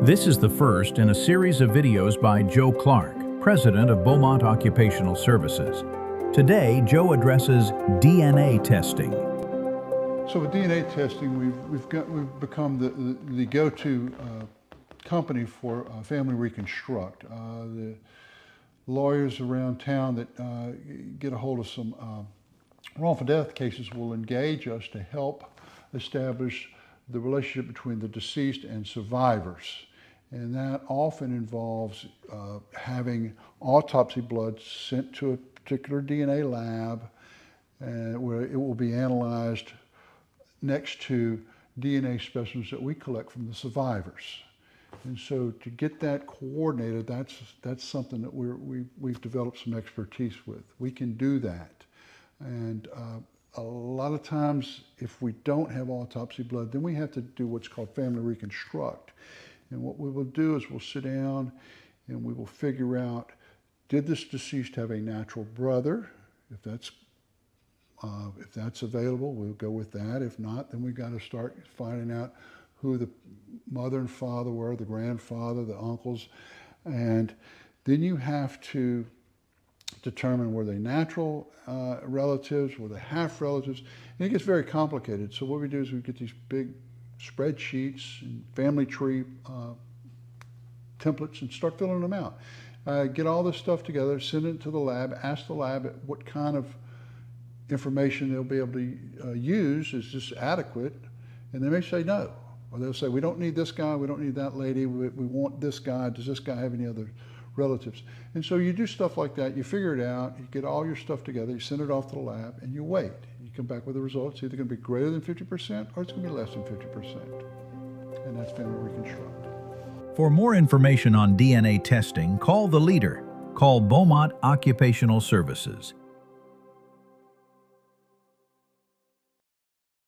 This is the first in a series of videos by Joe Clark, president of Beaumont Occupational Services. Today, Joe addresses DNA testing. So with DNA testing, we've become the go-to company for family reconstruct. The lawyers around town that get a hold of some wrongful death cases will engage us to help establish the relationship between the deceased and survivors. And that often involves having autopsy blood sent to a particular DNA lab where it will be analyzed next to DNA specimens that we collect from the survivors. And so to get that coordinated, that's something that we've developed some expertise with. We can do that. And a lot of times, if we don't have autopsy blood, then we have to do what's called family reconstruct. And what we will do is we'll sit down and we will figure out, did this deceased have a natural brother? If that's available, we'll go with that. If not, then we've got to start finding out who the mother and father were, the grandfather, the uncles. And then you have to determine were they natural relatives, were they half relatives, and it gets very complicated. So what we do is we get these big spreadsheets and family tree templates and start filling them out. Get all this stuff together, send it to the lab, ask the lab what kind of information they'll be able to use is just adequate, and they may say no. Or they'll say, we don't need this guy, we don't need that lady, we want this guy, does this guy have any other relatives? And so you do stuff like that, you figure it out, you get all your stuff together, you send it off to the lab, and you wait. You come back with the results, it's either going to be greater than 50% or it's going to be less than 50%. And that's family reconstruct. For more information on DNA testing, call the leader. Call Beaumont Occupational Services,